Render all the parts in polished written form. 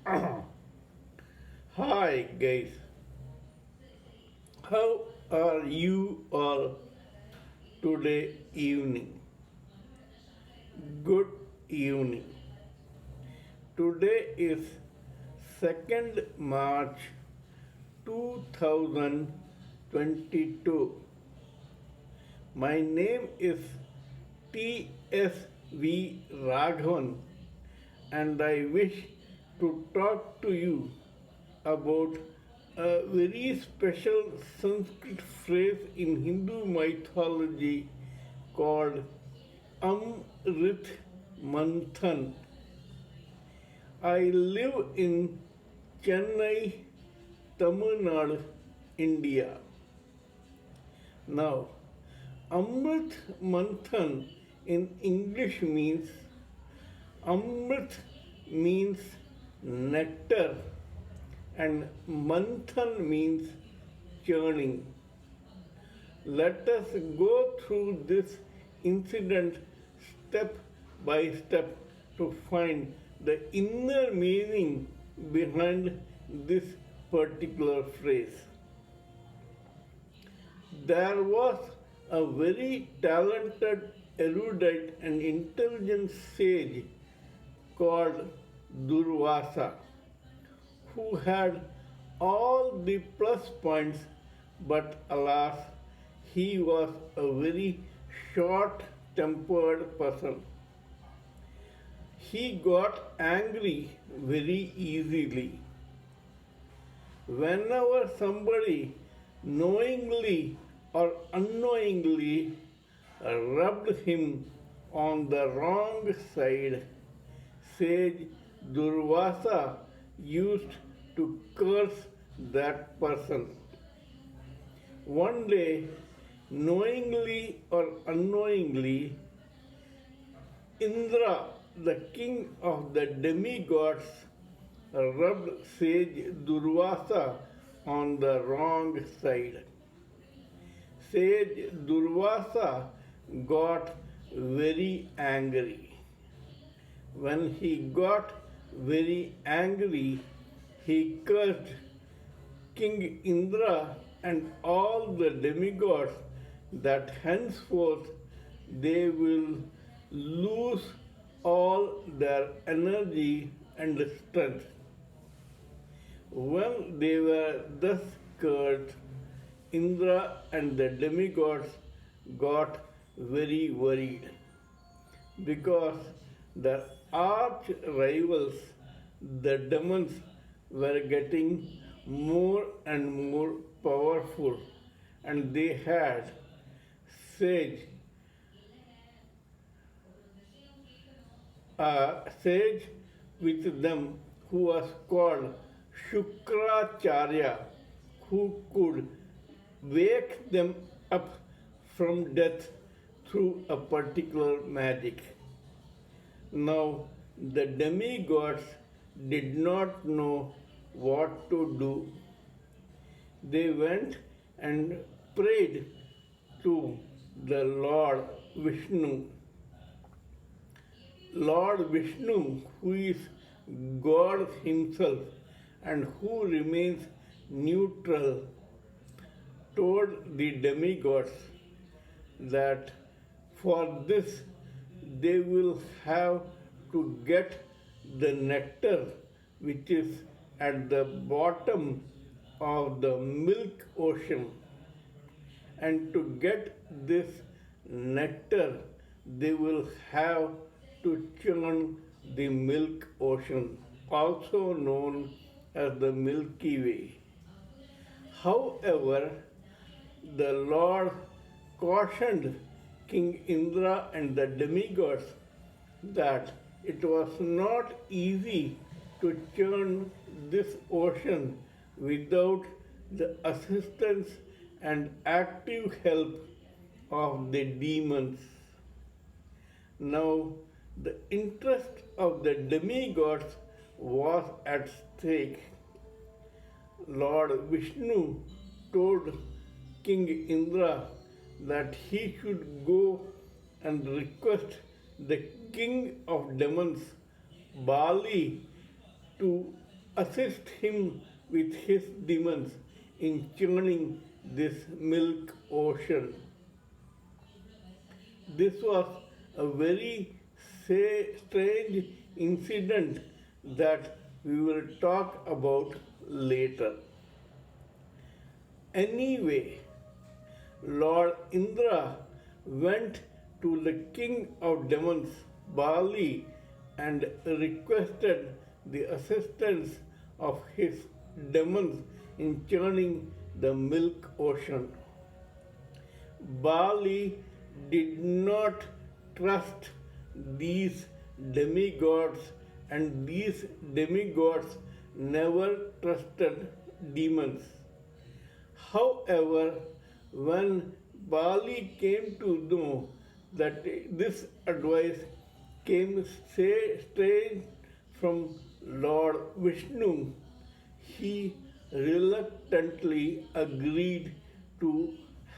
Hi guys, how are you all today evening? Good evening. Today is 2nd March 2022. My name is TSV Raghavan and I wish to talk to you about a very special Sanskrit phrase in Hindu mythology called Amrit Manthan. I live in Chennai, Tamil Nadu, India. Now, Amrit Manthan in English means Amrit means nectar and Manthan means churning. Let us go through this incident step by step to find the inner meaning behind this particular phrase. There was a very talented, erudite, and intelligent sage called Durvasa who had all the plus points, but alas, he was a very short tempered person. He got angry very easily. Whenever somebody knowingly or unknowingly rubbed him on the wrong side, sage Durvasa used to curse that person. One day, knowingly or unknowingly, Indra, the king of the demigods, rubbed sage Durvasa on the wrong side. Sage Durvasa got very angry. When he got very angry, he cursed King Indra and all the demigods that henceforth they will lose all their energy and strength. When they were thus cursed, Indra and the demigods got very worried because their arch rivals, the demons, were getting more and more powerful, and they had sage, a sage with them who was called Shukracharya, who could wake them up from death through a particular magic. Now, the demigods did not know what to do. They went and prayed to the Lord Vishnu. Lord Vishnu, who is God Himself and who remains neutral, told the demigods that for this they will have to get the nectar which is at the bottom of the milk ocean. And to get this nectar, they will have to churn the milk ocean, also known as the Milky Way. However, the Lord cautioned King Indra and the demigods that it was not easy to churn this ocean without the assistance and active help of the demons. Now, the interest of the demigods was at stake. Lord Vishnu told King Indra that he should go and request the king of demons, Bali, to assist him with his demons in churning this milk ocean. This was a very strange incident that we will talk about later. Anyway, Lord Indra went to the king of demons, Bali, and requested the assistance of his demons in churning the milk ocean. Bali did not trust these demigods, and these demigods never trusted demons. However, when Bali came to know that this advice came straight from Lord Vishnu, he reluctantly agreed to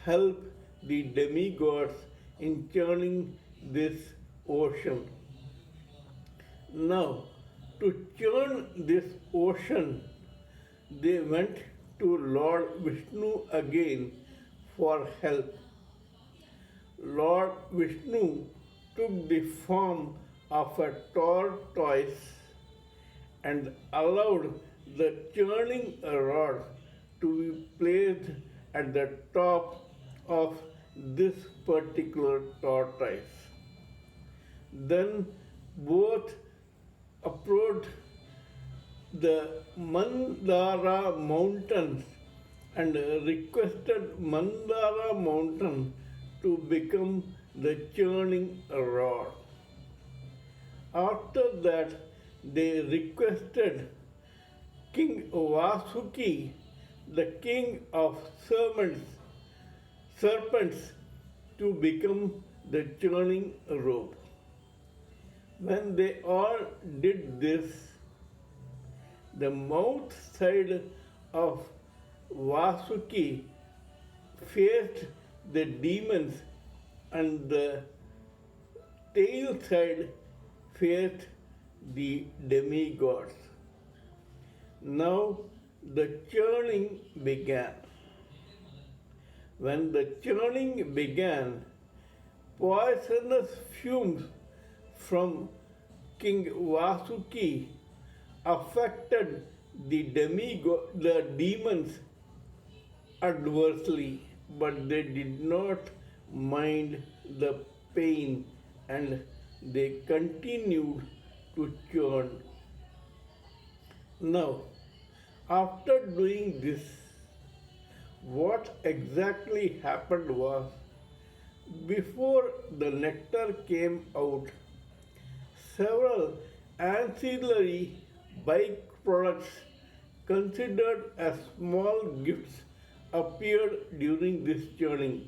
help the demigods in churning this ocean. Now, to churn this ocean, they went to Lord Vishnu again for help. Lord Vishnu took the form of a tortoise and allowed the churning rod to be placed at the top of this particular tortoise. Then both approached the Mandara mountains and requested Mandara mountain to become the churning rod. After that, they requested King Vasuki, the king of serpents, to become the churning rope. When they all did this, the mouth side of Vasuki faced the demons and the tail side faced the demigods. Now the churning began. When the churning began, poisonous fumes from King Vasuki affected the demons adversely, but they did not mind the pain and they continued to churn. Now, after doing this, what exactly happened was, before the nectar came out, several ancillary byproducts considered as small gifts appeared during this churning.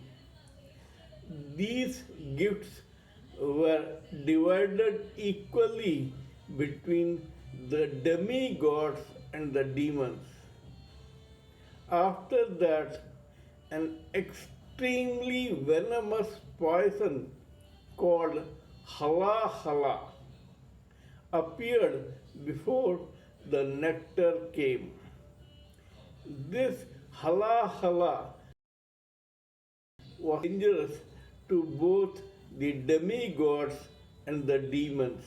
These gifts were divided equally between the demigods and the demons. After that, an extremely venomous poison called hala hala appeared before the nectar came. This hala hala was dangerous to both the demigods and the demons.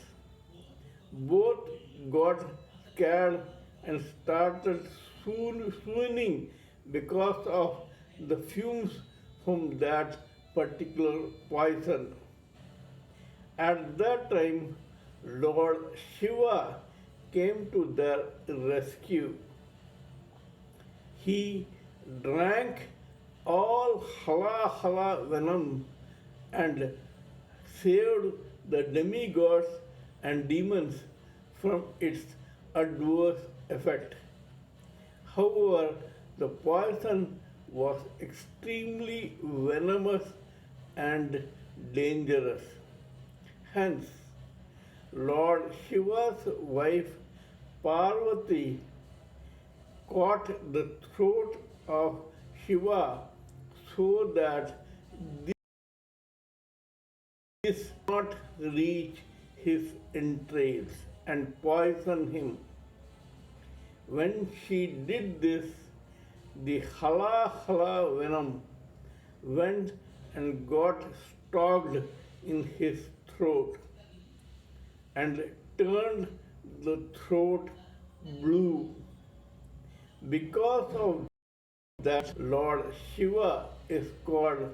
Both got scared and started swooning because of the fumes from that particular poison. At that time, Lord Shiva came to their rescue. He drank all hala hala venom and saved the demigods and demons from its adverse effect. However, the poison was extremely venomous and dangerous. Hence, Lord Shiva's wife Parvati caught the throat of Shiva so that this did not reach his entrails and poison him. When she did this, the hala hala venom went and got stocked in his throat and turned the throat blue. Because of that, Lord Shiva is called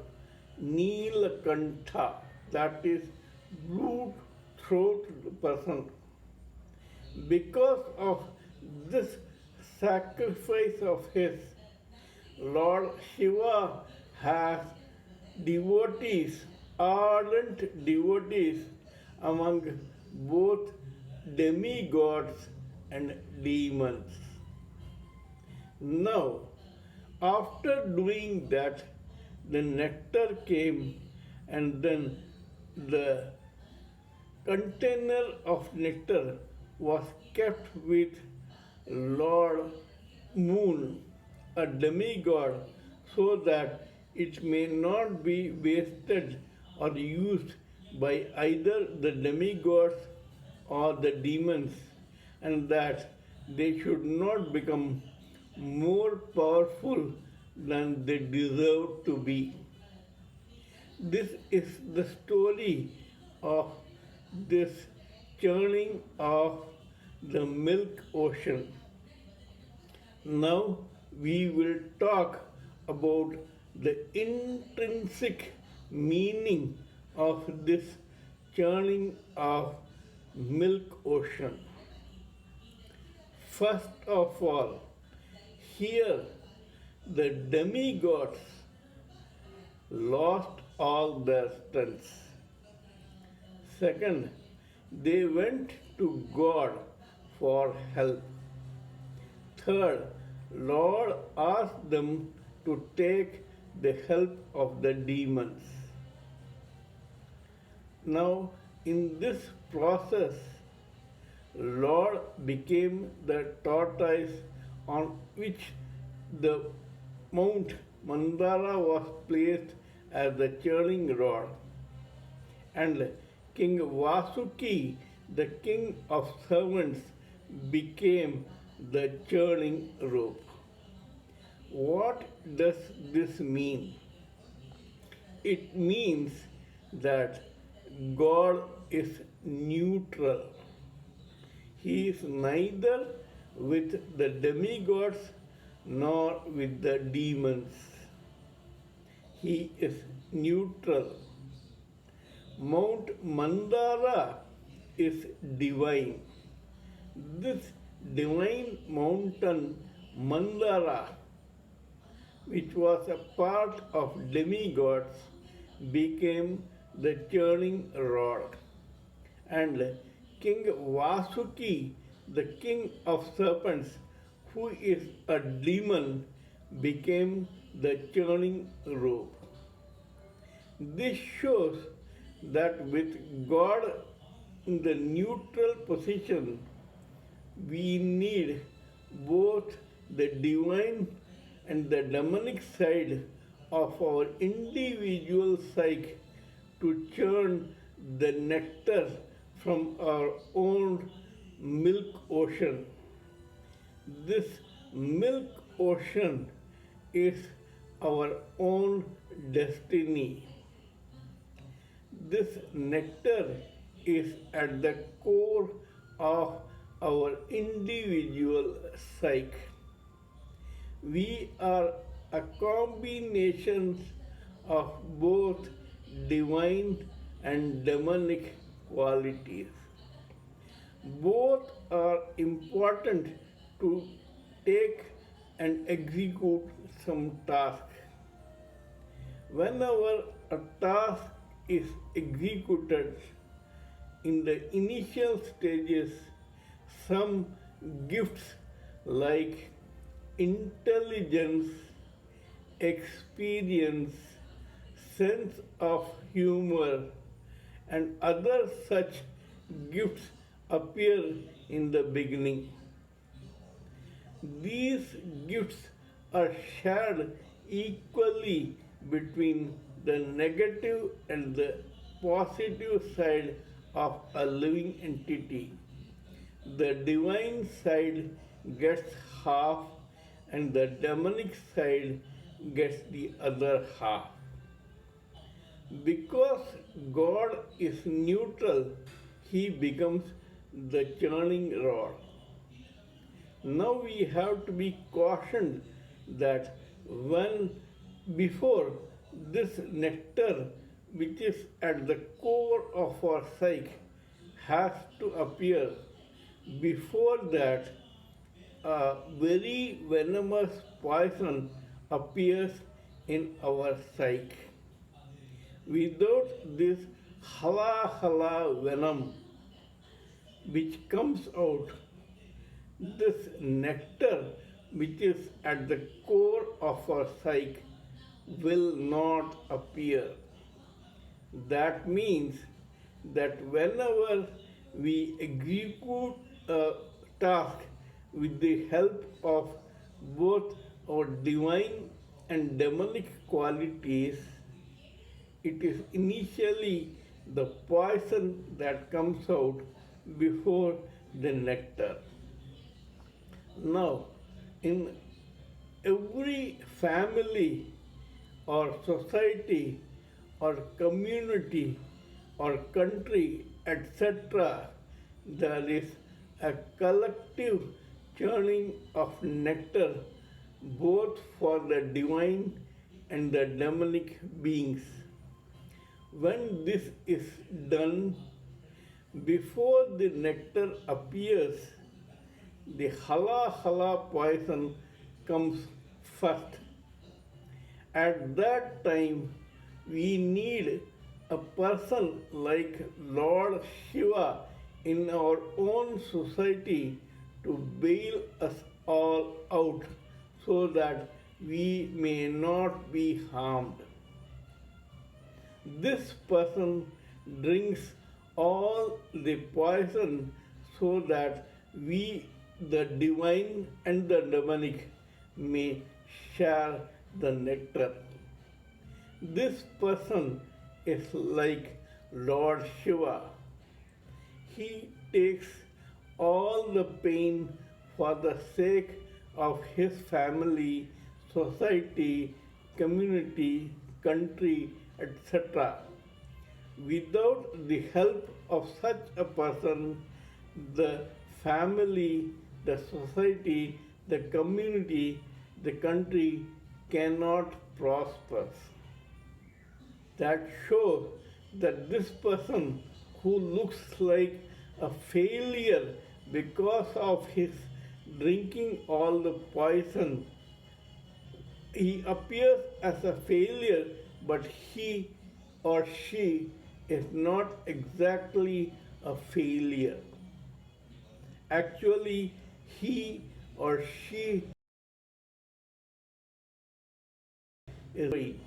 Neelakantha, that is, blue throated person. Because of this sacrifice of his, Lord Shiva has devotees, ardent devotees among both demigods and demons. Now, after doing that, the nectar came, and then the container of nectar was kept with Lord Moon, a demigod, so that it may not be wasted or used by either the demigods or the demons, and that they should not become more powerful than they deserve to be. This is the story of this churning of the milk ocean. Now we will talk about the intrinsic meaning of this churning of milk ocean. First of all, here the demigods lost all their strength. Second, they went to God for help. Third, Lord asked them to take the help of the demons. Now, in this process, Lord became the tortoise on which the Mount Mandara was placed as the churning rod, and King Vasuki, the king of servants, became the churning rope. What does this mean? It means that God is neutral. He is neither with the demigods nor with the demons. He is neutral. Mount Mandara is divine. This divine mountain Mandara, which was a part of demigods, became the churning rod. And King Vasuki, the king of serpents, who is a demon, became the churning rope. This shows that with God in the neutral position, we need both the divine and the demonic side of our individual psyche to churn the nectar from our own milk ocean. This milk ocean is our own destiny. This nectar is at the core of our individual psyche. We are a combination of both divine and demonic qualities. Both are important to take and execute some task. Whenever a task is executed in the initial stages, some gifts like intelligence, experience, sense of humor, and other such gifts appear in the beginning. These gifts are shared equally between the negative and the positive side of a living entity. The divine side gets half and the demonic side gets the other half. Because God is neutral, he becomes the churning rod. Now we have to be cautioned that when before this nectar, which is at the core of our psyche, has to appear, before that, a very venomous poison appears in our psyche. Without this hala hala venom which comes out, this nectar which is at the core of our psyche will not appear. That means that whenever we execute a task with the help of both our divine and demonic qualities, it is initially the poison that comes out before the nectar. Now, in every family or society or community or country, etc., there is a collective churning of nectar both for the divine and the demonic beings. When this is done, before the nectar appears, the hala hala poison comes first. At that time, we need a person like Lord Shiva in our own society to bail us all out so that we may not be harmed. This person drinks all the poison so that we, the divine and the demonic, may share the nectar. This person is like Lord Shiva. He takes all the pain for the sake of his family, society, community, country, etc. Without the help of such a person, the family, the society, the community, the country cannot prosper. That shows that this person who looks like a failure because of his drinking all the poison, he appears as a failure, but he or she is not exactly a failure. Actually, he or she is free.